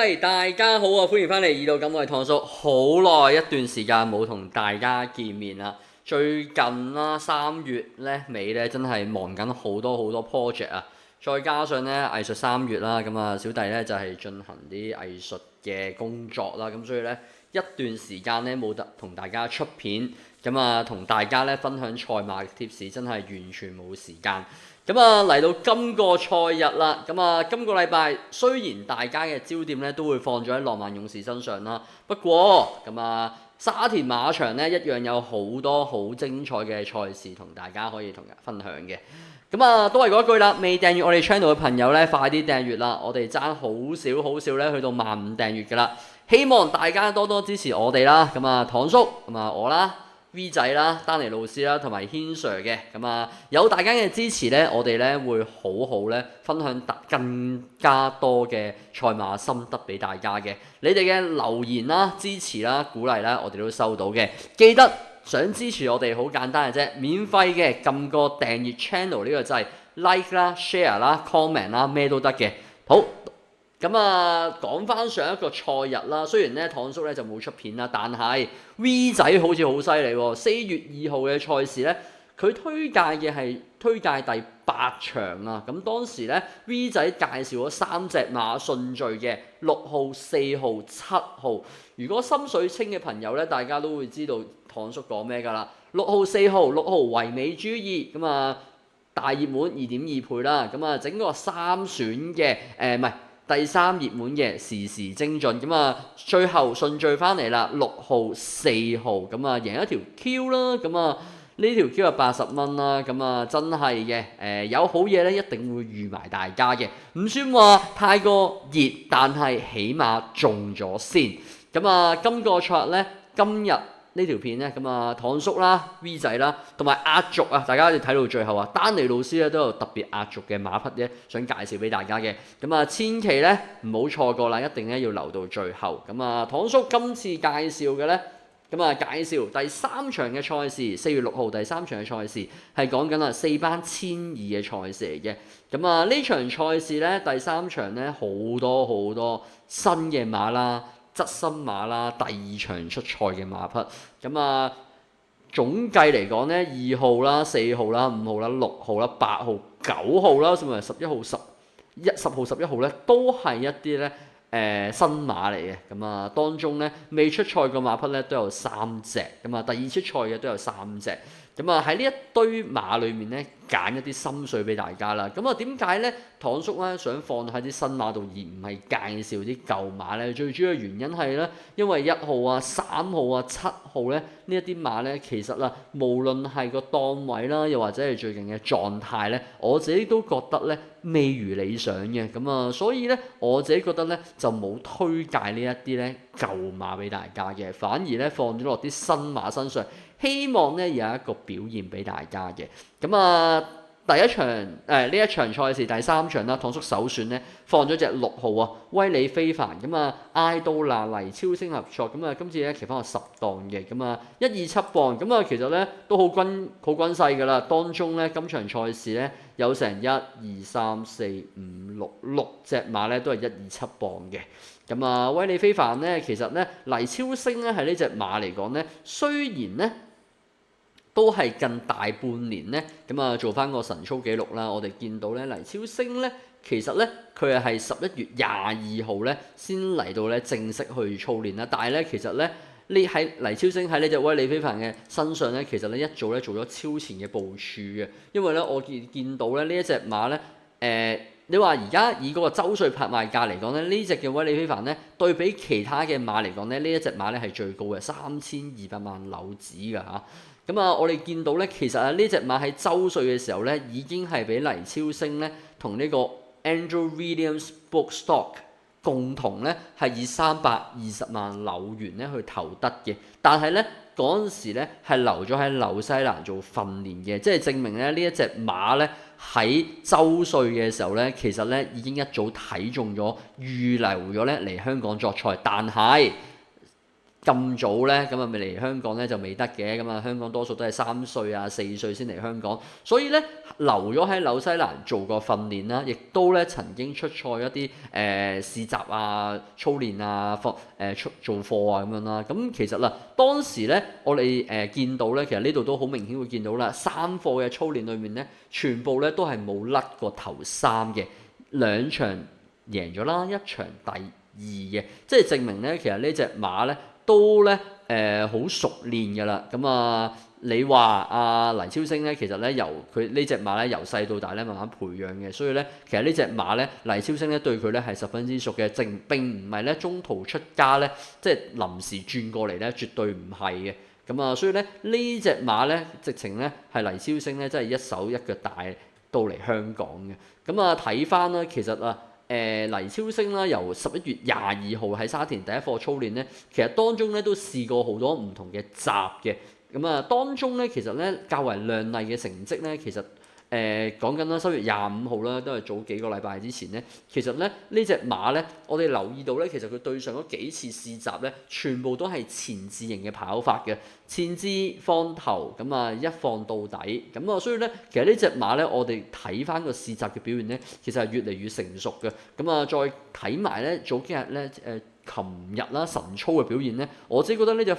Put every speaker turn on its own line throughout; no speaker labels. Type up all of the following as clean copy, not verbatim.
喂，大家好啊！歡迎翻嚟二度咁，我係唐叔，好耐一段時間冇同大家見面啦。最近啦，3月咧尾咧，真係忙緊好多好多 project 啊！再加上咧藝術3月啦，咁啊小弟咧就係進行啲藝術嘅工作啦，咁所以咧一段時間咧冇得同大家出片，咁啊同大家咧分享賽馬嘅貼士，真係完全冇時間。咁啊嚟到今個賽日啦，咁啊今個禮拜雖然大家嘅焦點咧都會放咗喺浪漫勇士身上啦，不過咁啊沙田馬場咧一樣有好多好精彩嘅賽事同大家可以同人分享嘅。咁啊都係嗰句啦，未訂閱我哋 channel 嘅朋友咧，快啲訂閱啦！我哋爭好少咧去到15,000訂閱㗎啦，希望大家多多支持我哋啦。咁啊唐叔咁啊我啦。V 仔啦、丹尼老師啦，同埋軒 Sir 嘅，咁啊有大家嘅支持咧，我哋咧會好好咧分享更加多嘅賽馬心得俾大家嘅。你哋嘅留言啦、支持啦、鼓勵啦，我哋都收到嘅。記得想支持我哋好簡單嘅啫，免費嘅撳個訂閱 channel 呢個掣 ，like 啦、share 啦、comment 啦，咩都得嘅。好。咁啊，講翻上一個賽日啦，雖然咧唐叔咧就冇出片啦，但係 V 仔好似好犀利喎。4月2號嘅賽事咧，佢推介嘅係推介第8場啊。咁當時咧 V 仔介紹咗3隻馬順序嘅6號、4號、7號。如果心水清嘅朋友咧，大家都會知道唐叔講咩㗎啦。6號、4號、6號唯美主義咁啊，大熱門2.2倍啦。咁啊，整個3選嘅唔係。第3熱門嘅時時精進咁啊，最後順序翻嚟啦，6號、4號咁啊，贏一條 Q 啦，咁啊呢條 Q 係80蚊啦，咁啊真係嘅，有好嘢咧，一定會預埋大家嘅，唔算話太過熱，但係起碼中咗先。咁啊，今個賽日咧，今日呢條片咧，咁啊唐叔啦、V 仔啦，同埋壓軸啊，大家要睇到最後啊，丹尼老師咧都有特別壓軸嘅馬匹咧，想介紹俾大家嘅。咁啊，千祈咧唔好錯過啦，一定咧要留到最後。咁啊，唐叔今次介紹嘅咧，咁啊介紹第3場嘅賽事，4月6號第3場嘅賽事係講緊4班1,200嘅賽事嚟嘅。咁啊呢場賽事咧，第3場咧好多新嘅馬啦。側身馬啦，第2場出賽嘅馬匹，咁啊總計嚟講咧，2號啦、4號啦、5號啦、6號啦、8號、9號啦，甚至係11號、10號、11號咧，都係一啲咧新馬嚟嘅。咁啊當中咧未出賽嘅馬匹咧都有3隻，咁啊第2出賽嘅都有3隻。咁啊喺呢一堆馬裏面咧揀一啲心水俾大家啦。咁啊點解咧唐叔咧想放喺啲新馬度而唔係介紹啲舊馬咧？最主要嘅原因係咧，因為1號啊、3號啊、7號咧呢一啲馬咧，其實啊無論係個檔位啦，又或者係最近嘅狀態咧，我自己都覺得咧未如理想嘅。咁啊，所以咧我自己覺得咧就冇推介呢一啲咧舊馬俾大家嘅，反而咧放咗落啲新馬身上。希望咧有一個表現俾大家嘅。咁啊第一場呢一場賽事第3場啦，唐叔首選咧放咗隻6號啊，威利非凡。咁啊嗌到嗱黎超星合作，咁啊今次咧騎翻個10檔嘅，咁啊127磅，咁啊其實咧都好均勢㗎啦。當中咧今場賽事咧有成1、2、3、4、5、6隻馬咧都係127磅嘅。咁啊威利非凡咧，其實咧黎超星咧係呢隻馬嚟講咧，雖然咧都係近大半年咧，咁啊做翻個神操記錄啦。我哋見到咧黎超星咧，其實咧佢係11月22號咧先嚟到咧正式去操練啦。但係咧其實咧喺黎超星喺呢隻威利非凡嘅身上咧，其實咧一早咧做咗超前嘅部署嘅。因為咧我見到咧呢一隻馬咧你話而家以嗰個周歲拍賣價嚟講咧，呢隻嘅威利非凡咧對比其他嘅馬嚟講咧，呢一隻馬咧係最高嘅3200萬紐紙㗎嚇。咁啊，我哋見到咧，其實啊呢隻馬喺周歲嘅時候咧，已經係俾黎超星咧同呢個 Andrew Williams Bookstock 共同咧係以320萬紐元咧去投得嘅。但係咧嗰陣時咧係留咗喺紐西蘭做訓練嘅，即係證明咧呢一隻馬咧喺周歲嘅時候咧，其實咧已經一早睇中咗，預留咗咧嚟香港作賽，但係咁早咧，咁啊未嚟香港咧就未得嘅，咁啊香港多數都係3歲啊4歲先嚟香港，所以咧留咗喺紐西蘭做過訓練啦，亦都咧曾經出賽一啲試習啊、操練啊、做課啊咁樣啦。咁其實啦，當時咧我哋見到咧，其實呢度都好明顯會見到啦，3課嘅操練裏面咧，全部咧都係冇甩過頭3嘅，2場贏咗啦，1場第2嘅，即係證明咧其實呢隻馬咧。都咧好熟練㗎啦，咁啊你話阿黎超星咧，其實咧由佢呢隻馬咧由細到大咧慢慢培養嘅，所以咧其實呢隻馬咧黎超星咧對佢咧係十分之熟嘅，並唔係咧中途出家咧，即係臨時轉過嚟咧，絕對唔係嘅。咁啊，所以咧呢隻馬咧直情咧係黎超星咧真係一手一腳帶到嚟香港嘅。咁啊睇翻啦，其實啊〜黎超星啦，由11月22號喺沙田第一課操練咧，其實當中咧都試過好多唔同嘅習嘅，咁啊當中咧其實咧較為亮麗嘅成績咧，其實講緊啦11月25號啦，都係早幾個禮拜之前咧，其實咧呢隻馬咧，我哋留意到咧，其實佢對上嗰幾次試習咧，全部都係前置型嘅跑法嘅，前置放頭，咁啊一放到底，咁啊所以咧，其實呢隻馬咧，我哋睇翻個試習嘅表現咧，其實係越嚟越成熟嘅，咁啊再睇埋咧早幾日咧琴日啦晨操嘅表現咧，我自己覺得呢隻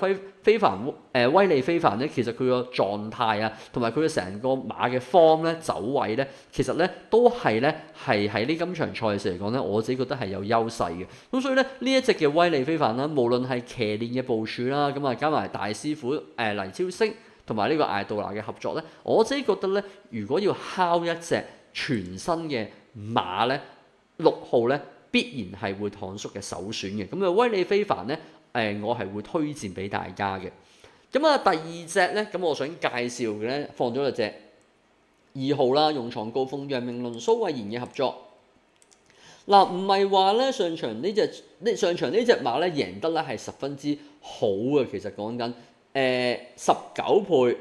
威利非凡咧，其實佢個狀態啊，同埋佢嘅成個馬嘅 form 咧走位咧，其實咧都係咧係喺呢今場賽事嚟講咧，我自己覺得係有優勢嘅。咁所以咧呢一隻嘅威利非凡啦，無論係騎練嘅部署啦，咁啊加埋大師傅黎超星同埋呢個艾杜拿嘅合作咧，我自己覺得咧，如果要敲一隻全新嘅馬咧，6號咧。必然係會唐叔嘅首選嘅，咁啊威利非凡咧，我係會推薦俾大家嘅。咁啊第二隻咧，咁我想介紹嘅咧，放咗隻2號啦，勇闖高峰，楊明倫、蘇慧賢嘅合作。嗱，唔係話咧上場呢隻馬咧贏得咧係十分之好嘅，其實講緊19倍。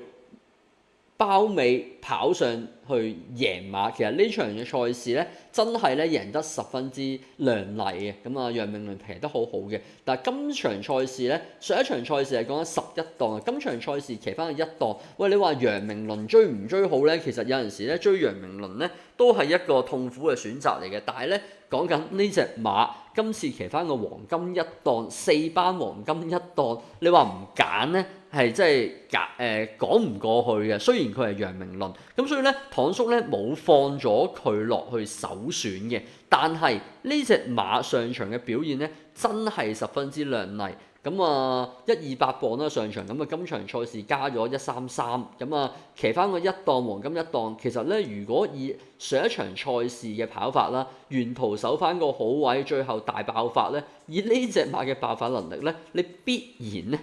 包尾跑上去贏馬，其實呢場嘅賽事咧，真係咧贏得十分之亮麗嘅。咁啊，楊明倫騎得好好嘅。但係今場賽事咧，上一場賽事係講緊11檔啊，今場賽事騎翻去1檔。喂，你話楊明倫追唔追好咧？其實有陣時咧追楊明倫咧都係一個痛苦嘅選擇嚟嘅。但係咧講緊呢隻馬今次騎翻個黃金1檔4班黃金1檔，你話唔揀咧？係真係講唔過去嘅，雖然佢係楊明倫，咁所以咧唐叔咧冇放咗佢落去首選嘅，但係呢隻馬上場嘅表現咧真係十分之亮麗，咁啊128磅啦上場，咁啊今場賽事加咗133，咁啊騎翻個1檔黃金1檔，其實咧如果以上一場賽事嘅跑法啦，沿途守翻個好位，最後大爆發咧，以呢隻馬嘅爆發能力咧，你必然咧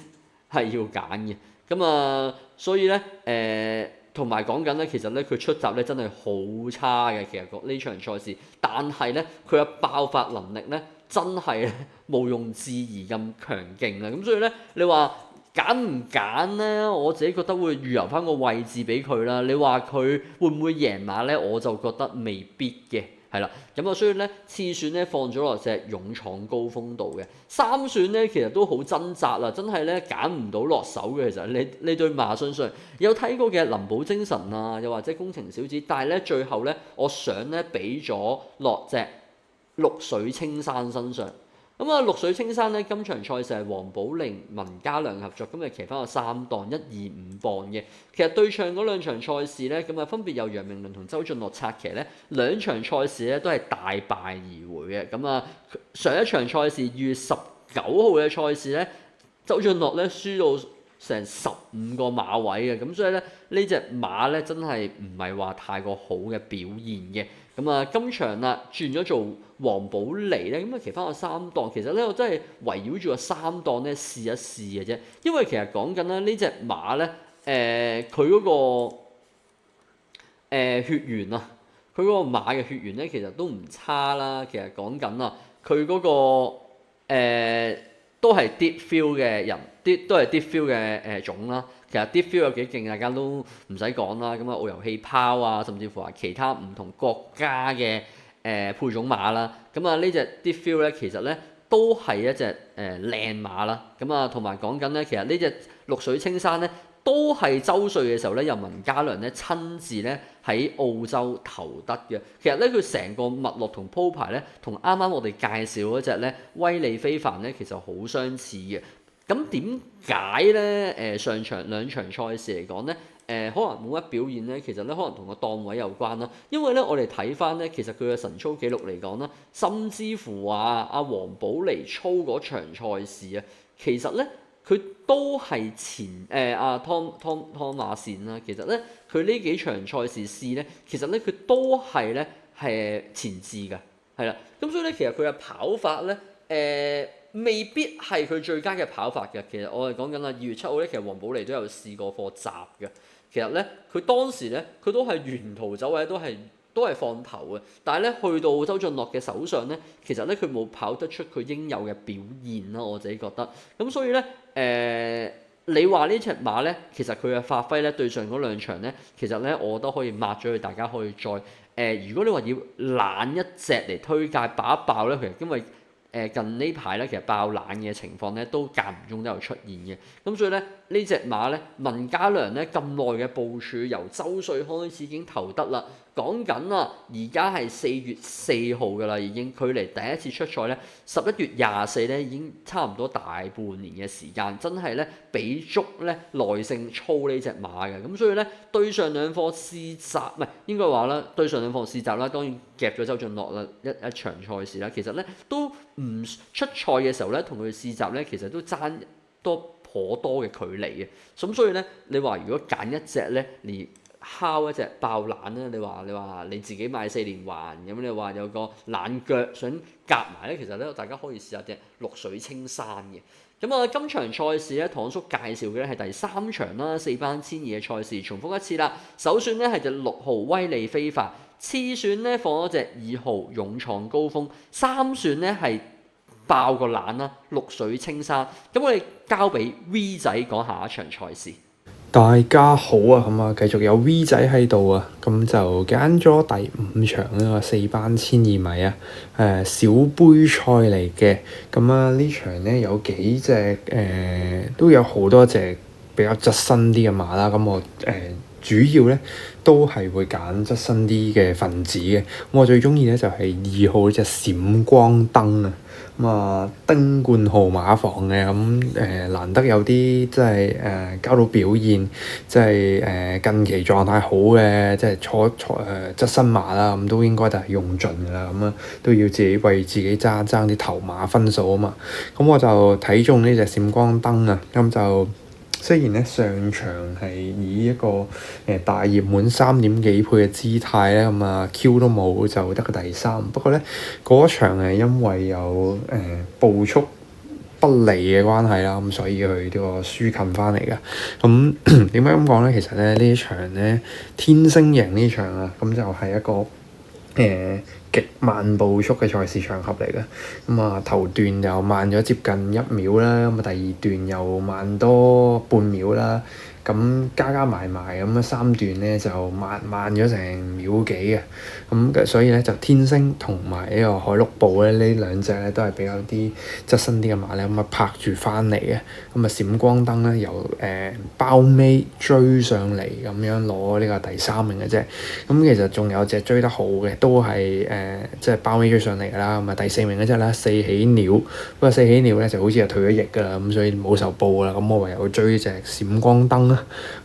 係要揀嘅，咁啊，所以咧同埋講緊咧，其實咧佢出閘咧真係好差嘅，其實呢場賽事，但係咧佢嘅爆發能力咧真係咧毋庸置疑咁強勁啊！咁所以咧，你話揀唔揀咧？我自己覺得會預留翻個位置俾佢啦。你話佢會唔會贏馬咧？我就覺得未必嘅。係啦，咁啊，所以咧次選咧放咗落隻勇闖高峰度嘅，3選咧其實都好掙扎啦，真係咧揀唔到落手嘅。其實呢對馬身上有睇過嘅林寶精神啊，又或者工程小子，但係咧最後咧我想咧俾咗落隻綠水青山身上。咁啊，綠水青山咧，今場賽事係黃寶玲、文家良合作，咁啊騎翻個3檔125磅嘅。其實對唱嗰兩場賽事咧，咁啊分別由楊明倫同周俊樂策騎咧，兩場賽事咧都係大敗而回嘅。咁啊，上一場賽事2月19號嘅賽事咧，周俊樂咧輸到成15個馬位嘅，咁所以咧呢隻馬咧真係唔係話太過好嘅表現嘅。咁啊，今場啦轉咗做黃寶妮咧，咁啊騎翻個3檔，其實咧我真係圍繞住個3檔咧試一試嘅啫，因為其實講緊咧呢隻馬咧，佢嗰個血緣啊，佢嗰個馬嘅血緣咧其實都唔差啦。其實講緊啊，佢嗰個都係 deep feel 嘅人，都係 deep feel 嘅種啦。其實 deep feel 有幾勁，大家都唔使講啦。咁啊，澳遊氣泡啊，甚至乎話其他唔同國家嘅配種馬啦。咁啊，呢隻 deep feel 咧，其實咧都係一隻靚馬啦。咁啊，同埋講緊咧，其實呢隻綠水青山咧，都係周歲嘅時候咧，由文家良咧親自咧喺澳洲投得嘅。其實咧，佢成個脈絡同鋪排咧，同啱啱我哋介紹嗰隻咧威利非凡咧，其實好相似嘅。咁點解咧？上場兩場賽事嚟講咧，可能冇乜表現咧，其實咧可能同個檔位有關啦。因為咧，我哋睇翻咧，其實佢嘅晨操記錄嚟講啦，甚至乎話阿黃寶嚟操嗰場賽事啊，其實咧佢都係前阿湯馬線啦。其實咧，佢呢幾場賽事試咧，其實咧佢都係咧係前置嘅，係啦。咁所以咧，其實佢嘅跑法咧，未必係佢最佳嘅跑法嘅。其實我哋講緊啦，2月7號咧，其實黃寶嚟都有試過課閘嘅。其實咧，佢當時咧，佢都係沿途走位，都係放頭嘅。但係咧，去到周俊樂嘅手上咧，其實咧佢冇跑得出佢應有嘅表現啦。我自己覺得。咁所以咧，你話呢隻馬咧，其實佢嘅發揮咧，對上嗰兩場咧，其實咧我都可以抹咗佢，大家可以再如果你話要攬一隻嚟推介爆一爆咧，其實因為近呢排咧，其實爆冷嘅情況咧，都間唔中都有出現嘅。咁所以咧，呢隻馬咧，文家良咧咁耐嘅部署，由周歲開始已經投得啦。講緊啊，而家係4月4號㗎啦，已經距離第一次出賽咧11月24咧，已經差唔多大半年嘅時間，真係咧俾足咧耐性操呢隻馬嘅。咁所以咧，對上兩課試閘，唔係應該話啦，對上兩課試閘啦，當然夾咗周俊樂啦一場賽事啦。其實咧都唔出賽嘅時候咧，同佢試閘咧，其實都爭多頗多嘅距離嘅。咁所以咧，你話如果揀一隻咧，敲一隻爆冷咧，你話你自己買4連環咁，你話有個冷腳想夾埋咧，其實咧大家可以試下隻綠水青山嘅。咁啊，今場賽事咧，唐叔介紹嘅咧係第3場啦，4班千二嘅賽事，重複一次啦。首選咧係隻6號威利非凡，次選咧放咗隻2號勇闖高峰，三選咧係爆個冷啦，綠水青山。咁我哋交俾 V 仔講下一場賽事。
大家好啊，咁啊繼續有 V 仔喺度啊，咁就揀咗第5場呢個4班1200米啊，小杯賽嚟嘅。咁啊呢場咧有幾隻都有好多隻比較側身啲嘅馬啦。咁我主要咧都係會揀側身啲嘅分子嘅。咁我最中意咧就係2號隻閃光燈啊。咁啊，丁冠浩馬房嘅咁難得有啲即係交到表現，即係近期狀態好嘅，即係側身馬啦，咁都應該就係用盡㗎啦，咁啊都要自己為自己爭啲頭馬分數啊嘛。咁我就睇中呢隻閃光燈啊，咁就雖然咧上場係以一個大熱門3點幾倍嘅姿態咧，咁啊 Q 都冇就得個第3。不過咧嗰場係因為有步速不利嘅關係啦，咁所以佢呢個輸近翻嚟嘅。咁點解咁講咧？其實咧呢一場咧天星贏呢場啊，咁就係一個極慢步速嘅賽事場合嚟嘅。咁啊頭段又慢咗接近1秒啦，咁啊第二段又慢多半秒啦。咁加埋咁啊3段咧就慢咗成秒幾嘅。咁所以咧就天星同埋呢個海陸步咧呢兩隻咧都係比較啲側身啲嘅馬咧，咁啊拍住翻嚟嘅。咁啊閃光燈咧由包尾追上嚟咁樣攞呢個第3名嘅啫。咁其實仲有隻追得好嘅，都係即係包尾追上嚟㗎啦。咁啊第4名嗰隻啦四喜鳥，不過四喜鳥咧就好似係退咗役㗎啦，咁所以冇受報啦。咁我唯有追隻閃光燈啦。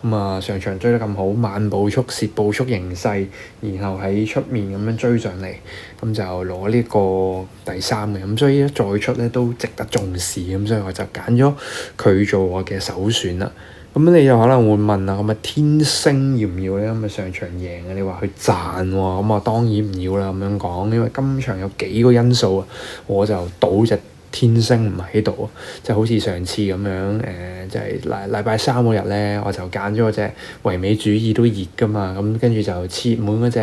咁啊上場追得咁好，慢步速、蝕步速形勢，然後喺出面咁樣追上嚟，咁就攞呢個第3嘅。咁所以咧再出咧都值得重視，咁所以我就揀咗佢做我嘅首選啦。咁你又可能會問啦，咁啊天星要唔要咧？咁啊上場贏啊，你話佢賺喎，咁啊當然唔要啦咁樣講，因為今場有幾個因素啊，我就賭隻天星唔喺度啊，即係好似上次咁樣即係禮拜3嗰日咧，我就揀咗隻唯美主義都熱㗎嘛，咁跟住就切滿嗰隻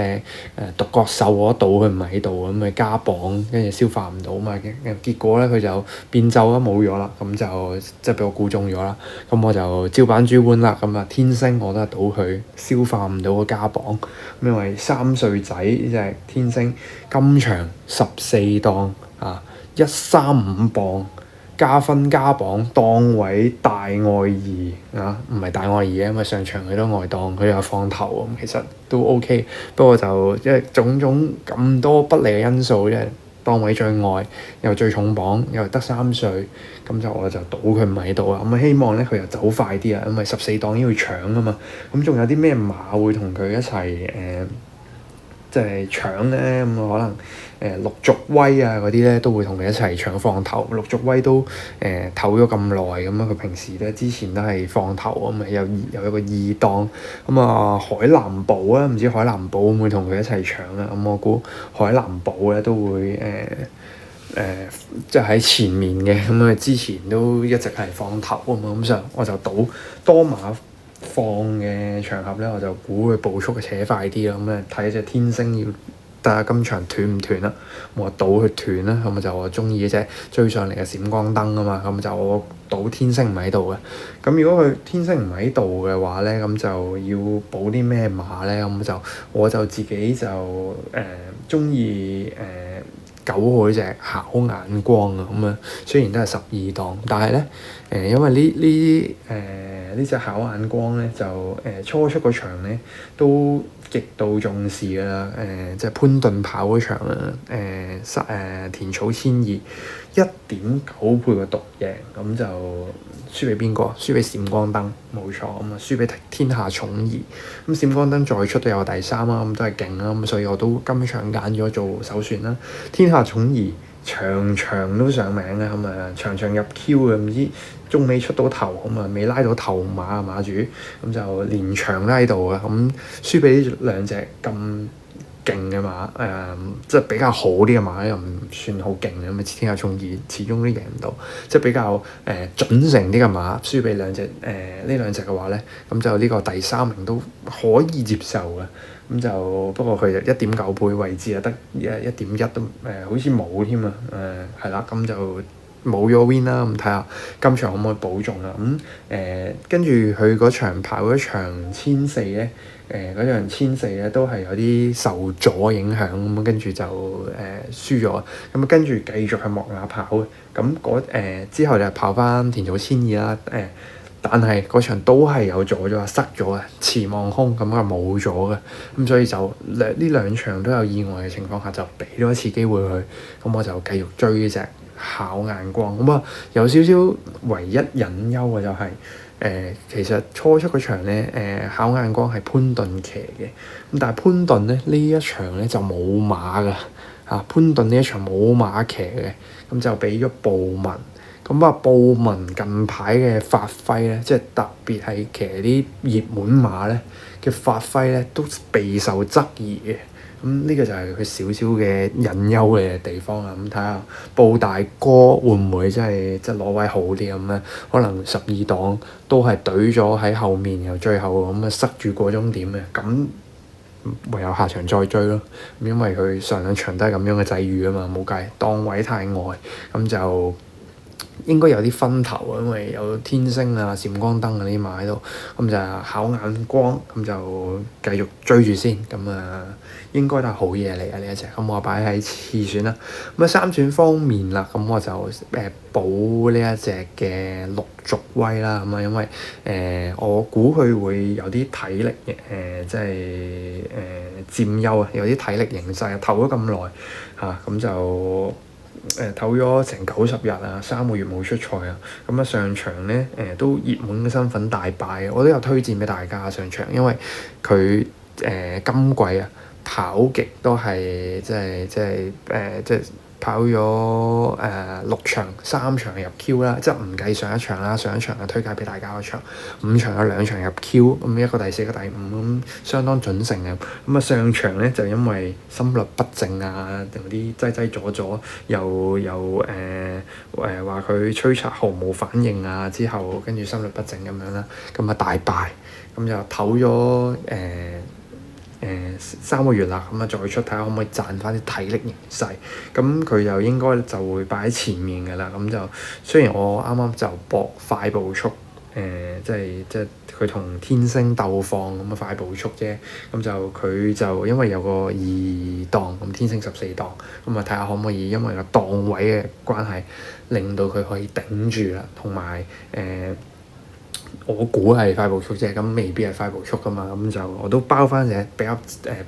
獨角獸嗰度佢唔喺度，咁咪加磅，跟住消化唔到嘛，結果咧佢就變奏都冇咗啦，咁就即係俾我估中咗啦，咁我就照板煮碗啦，咁啊天星我都係賭佢消化唔到個加磅，因為3歲仔呢隻天星今場14檔啊！ 135磅。加分加磅，檔位大外二啊，唔係大外二嘅，因為上場佢都外檔，佢又放頭咁，其實都 OK。不過就因為種種咁多不利嘅因素，因為檔位最外，又最重磅，又得3歲，咁我就賭佢唔喺度啦。咁希望咧佢又走快啲啊，因為14檔要搶啊嘛。咁仲有啲咩馬會同佢一齊即係搶咧？咁可能陸續威啊嗰啲咧都會同佢一齊搶放頭。陸續威都唞咗咁耐，咁佢平時咧之前都係放頭咁啊，有一個2檔咁啊。海南寶啊，唔知海南寶會唔會同佢一齊搶啊？咁我估海南寶咧都會即係喺前面嘅，咁佢之前都一直係放頭啊嘛。咁我就賭多馬放嘅場合咧，我就估佢步速扯快啲啦。咁睇隻天星要睇下今場斷唔斷啦。我賭佢斷啦，咁就我中意嗰隻追上嚟嘅閃光燈啊嘛。咁就我賭天星唔喺度嘅。咁如果佢天星唔喺度嘅話咧，咁就要補啲咩馬咧？咁我就自己就中意9號嗰隻巧眼光啊。咁雖然都係12檔，但係咧因為呢隻巧眼光咧就初出嗰場咧都極度重視㗎啦。即係潘頓跑嗰場啊，田草千二1.9倍個獨贏，咁就輸俾邊個？輸俾閃光燈，冇錯。咁輸俾天下寵兒。咁閃光燈再出都有第3啦，咁都係勁啦。咁所以我都今場揀咗做首選啦。天下寵兒場場都上名嘅，咁場場入 Q 嘅，唔知中尾出到頭，咁未拉到頭馬馬主，咁就連場都喺度嘅。咁輸俾呢兩隻咁勁嘅馬，即係比較好啲嘅馬又唔算好勁嘅，咁天下寵兒始終都贏唔到，即係比較準成啲嘅馬，輸俾呢兩隻嘅話咧，咁就呢個第3名都可以接受嘅。咁就不過佢就1.9倍位置啊，得1.1都好似冇添啊。係啦，咁就冇咗 win 啦。咁睇下今場可唔可以保中啦。咁跟住佢嗰場跑嗰場1400咧，嗰場1400咧都係有啲受阻影響，咁跟住就輸咗。咁跟住繼續係莫雅跑嘅。咁之後就跑翻田草千二啦。但係嗰場都係有阻咗，塞咗啊，遲望空，咁啊冇咗嘅。咁所以就呢兩場都有意外嘅情況下，就俾多一次機會佢。咁我就繼續追呢隻巧眼光。咁啊有少少唯一隱憂嘅就係其實初出嗰場咧，巧眼光係潘頓騎嘅。咁但係潘頓咧呢一場咧就冇馬㗎嚇，潘頓呢一場冇馬騎嘅，咁就俾咗布文。咁布文近排嘅發揮咧，即係特別係騎啲熱門馬咧嘅發揮咧，都備受質疑嘅。咁呢個就係佢少少嘅隱憂嘅地方啦。咁睇下布大哥會唔會真係即係攞位好啲咁咧？可能12檔都係懟咗喺後面，然後最後咁塞住過終點嘅。咁唯有下場再追咯。因為佢上兩場都係咁樣嘅際遇啊嘛，冇計，檔位太外，咁就應該有啲分頭啊，因為有天星啊、閃光燈嗰啲馬喺度，咁就巧眼光，咁就繼續追住先，咁應該都係好嘢嚟啊呢一隻，咁我擺喺次選啦。咁3選方面啦，咁我就補呢一隻嘅陸續威啦，咁因為我估佢會有啲體力即係佔優啊，有啲體力形勢啊，唞咗咁耐嚇，咁就唞咗成90日啊，3個月冇出賽啊，咁上場咧都熱門嘅身份大敗，我都有推薦俾大家上場，因為佢今季啊跑極都係即係跑咗6場3場入 Q 啦，即係唔計上一場啦，上一場推介俾大家嗰場5場有2場入 Q， 咁一個第4個第5，咁相當準成嘅。咁上場咧就因為心律不正啊，定啲擠阻阻，又話佢催策毫無反應啊，之後跟住心律不正咁樣啦，咁大敗，咁就唞咗3個月啦，咁再出睇下可唔可以賺翻啲體力形勢，咁佢就應該就會擺喺前面㗎啦。咁就雖然我啱啱就搏快步速即係佢同天星鬥放咁快步速啫。咁就佢就因為有個二檔咁天星14檔，咁睇下可唔可以因為個檔位嘅關係，令到佢可以頂住啦。同埋我估係快步速啫，咁未必係快步速噶嘛。咁就我都包翻隻比較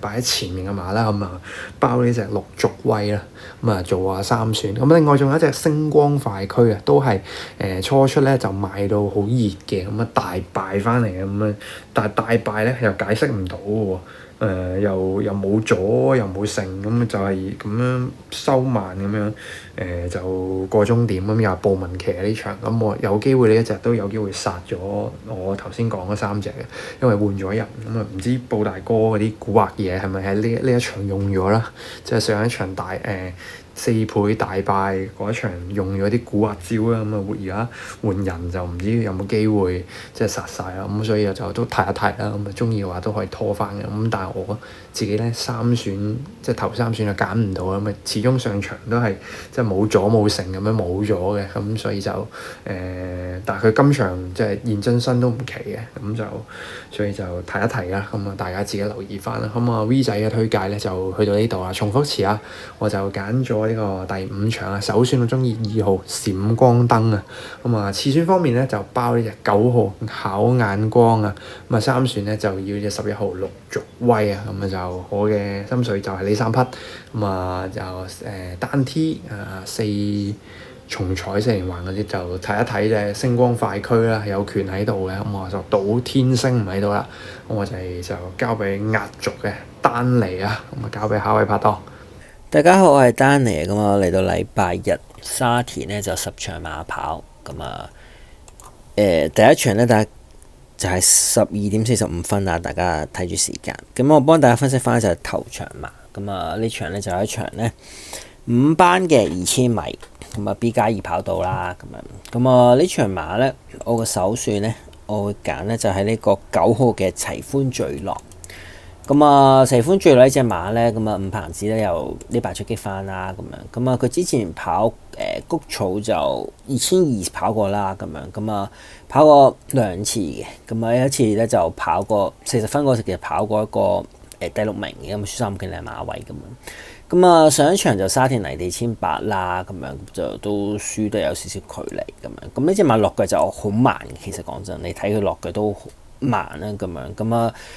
擺喺前面嘅馬啦，咁包呢隻陸續威啦，咁做下三選。咁另外仲有一隻星光快驅啊，都係初出咧就賣到好熱嘅，咁大敗翻嚟嘅咁但係大敗咧又解釋唔到喎。又冇阻又冇剩，咁就係咁樣收慢咁樣，就過終點咁又係布文騎呢場，咁我有機會呢一隻都有機會殺咗我頭先講嗰3隻嘅，因為換咗人，咁唔知布大哥嗰啲古惑嘢係咪喺呢一場用咗啦？即係上一場4倍大敗嗰一場用咗啲古惑招啦，咁而家換人就唔知有冇機會即係殺晒啦，咁所以就都提一提啦，咁中意嘅話都可以拖翻嘅，咁但係我自己咧3選即係頭3選就揀唔到啦，咁始終上場都係即係冇阻冇成咁樣冇咗嘅，咁所以就但係佢今場即係現真身都唔奇嘅，咁就所以就提一提啦，咁大家自己留意翻啦，咁V 仔嘅推介咧就去到呢度啦，重複詞啊，我就揀咗呢個第5場啊，首選我中意2號閃光燈啊，次選方面咧就包呢隻9號考眼光啊，3選咧就要隻11號陸續威啊，咁就我嘅心水就係呢3匹，就單 T 4重彩4連環嗰啲就睇一睇隻星光快驅啦，有權喺度嘅，咁我就賭天星唔喺度啦，咁我就交俾壓軸嘅丹尼啊，咁交俾下位拍檔。
大家好，我係丹尼，咁我嚟到禮拜日沙田咧就10場馬跑，咁第一場咧就係12點45分啊，大家睇住時間。咁我幫大家分析翻就係頭場馬，咁呢場咧就係一場咧5班嘅2000米，咁B+2跑道啦，咁呢場馬咧我個首選咧我會揀咧就係呢個9號嘅齊歡聚樂。齊歡聚樂呢隻馬咧，伍鵬子咧又呢排出擊翻啦，佢之前跑谷草就2200跑過啦，跑過2次嘅，有一次咧就跑過40分嗰時其實跑過一個第6名嘅，輸3幾靚馬位上一場就沙田泥地1800啦，就都輸得有少少距離咁呢隻馬落腳就好慢嘅，其實講真，你睇佢落腳都慢啦，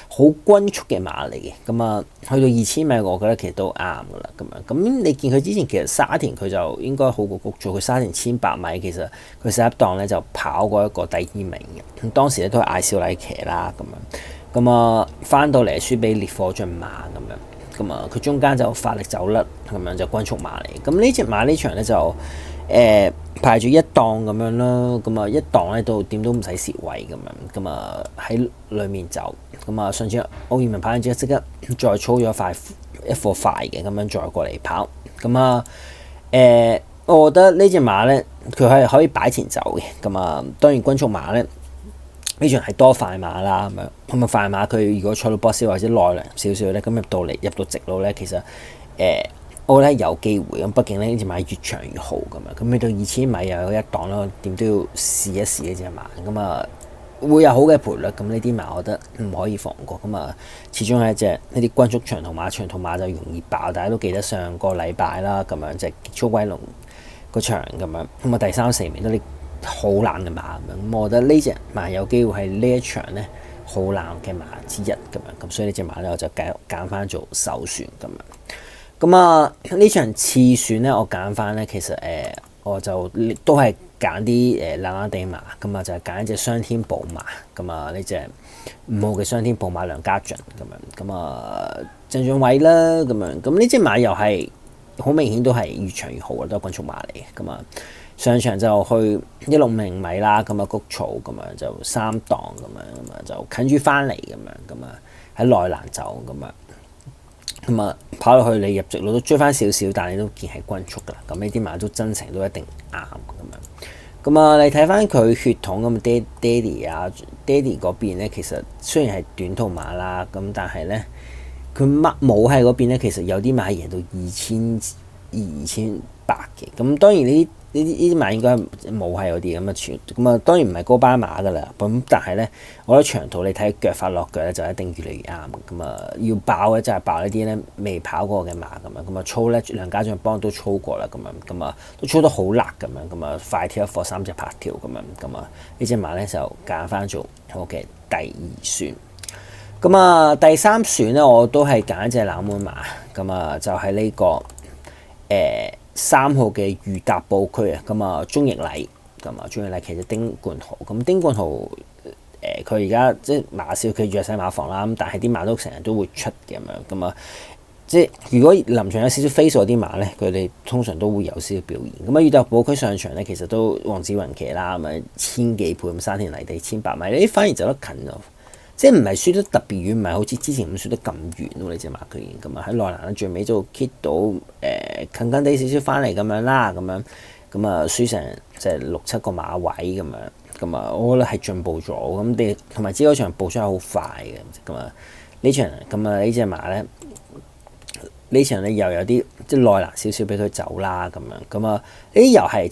好均速嘅馬嚟嘅，去到2000米，我覺得其實都啱噶啦，咁你見佢之前其實沙田佢就應該好過谷草，佢沙田1800米其實佢11檔咧就跑過一個第2名嘅，咁當時咧都係嗌小禮騎啦，翻到嚟輸俾烈火駿馬佢中間就發力走甩，就均速馬嚟，咁呢隻馬呢場咧就排住1檔咁樣啦，1檔咧到點都唔使蝕位喺裡面走，上次奧義文跑完之後即刻再操咗一課快嘅，再過嚟跑，我覺得呢隻馬咧佢係可以擺前走嘅，當然均速馬咧呢場係多快馬啦，快馬佢如果坐到波士或者內涼少少咧，入到直路咧，其實我覺得有機會，畢竟呢隻馬越長越好去到2000米又有1檔啦，點都要試一試呢隻馬，會有好嘅賠率，呢啲馬我覺得唔可以放過，始終係一隻呢啲均速長途馬就容易爆，大家都記得上個禮拜啦，隻極速威龍個場第3、4名都啲好冷嘅馬我覺得呢隻馬有機會係呢一場咧好冷嘅馬之一所以呢隻馬咧我就揀翻做首選呢場次選咧，我揀翻咧，其實我就都係揀啲冷冷地馬，就係揀一隻雙天寶馬，呢隻5號嘅雙天寶馬梁家俊鄭俊偉啦，呢隻馬又係好明顯都係越長越好都係均速馬嚟嘅，上場就去16名米啦，谷草就3檔就近住翻嚟喺內欄走跑落去你入直路都追翻少少，但係你都見係均速噶啦。呢啲馬都真程都一定啱你睇翻佢血統爹哋嗰邊咧，其實雖然係短途馬啦，但係咧佢冇喺嗰邊咧，其實有啲馬係贏到2800嘅。當然呢啲呢啲馬應該冇係嗰啲咁啊，當然唔係高班馬㗎啦。咁但係咧，我覺得長途你睇腳法落腳咧就一定越嚟越啱。咁啊，要爆咧就係爆呢啲咧未跑過嘅馬咁啊，操咧梁家將幫都操過啦咁啊，都操得好辣咁啊，快跳一課3隻拍跳咁啊，呢隻馬咧就揀翻做我嘅第2選。咁啊，第3選咧我都係揀一隻冷門馬，咁啊就係呢個3號嘅裕達寶區啊，咁啊鍾易禮，咁啊鍾易禮其實丁冠豪，咁丁冠豪佢而家即係馬少，佢弱勢馬房啦，咁但係啲馬都成日都會出嘅咁啊，即係如果臨場有少少飛數啲馬咧，佢哋通常都會有少少表現。咁啊裕達寶區上場咧，其實都黃子雲騎啦，咁啊1000幾倍咁沙田泥地1800米，呢反而走得近咗。即係唔係輸得特別遠，唔係好似之前咁輸得咁遠喎。呢隻馬佢咁啊喺內欄最尾就 keep 到近近地少少翻嚟咁樣啦，咁啊輸成即係6-7個馬位咁啊，我覺得係進步咗。咁你同埋知嗰場步出係好快嘅，咁啊呢場呢隻馬咧呢場咧又有啲即係內欄少少俾佢走啦，咁啊呢又係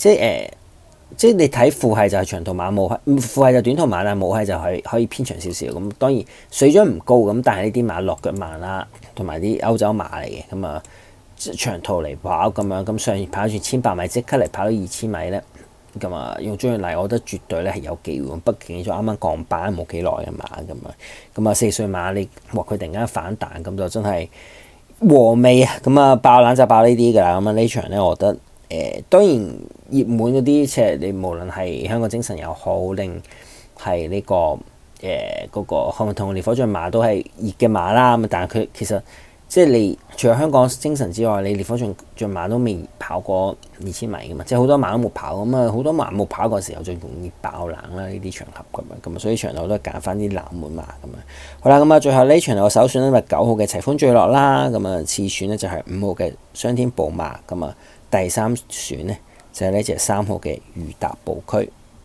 即係你睇父系就係長途馬，母系父系就短途馬啦，母系就係可以偏長少少。咁當然水準唔高咁，但係呢啲馬落腳慢啦，同埋啲歐洲馬嚟嘅咁啊，長途嚟跑咁上跑住1800米，即刻嚟跑到2000米咧，咁啊用鍾易禮，我覺得絕對咧係有機會。畢竟咗啱啱降班冇幾耐嘅馬咁啊4歲馬你話佢突然間反彈咁就真係和味啊！咁啊爆冷就爆呢啲㗎啦。咁啊呢場咧，我覺得。當然熱門嗰啲，即係你無論係香港精神又好，定係呢個嗰個漢文同烈火象馬都係熱嘅馬啦。咁但係佢其實即係你除咗香港精神之外，你烈火象馬都未跑過2000米㗎嘛，即係好多馬都冇跑咁啊，好多馬冇跑過時候最容易爆冷啦。呢啲場合咁啊，所以場頭都係揀翻啲冷門馬咁啊。好啦，咁啊最後呢場我首選咧咪9號嘅齊歡墜落啦，咁啊次選咧就係5號嘅雙天寶馬咁啊。第3選咧就係呢隻3號嘅裕達寶區。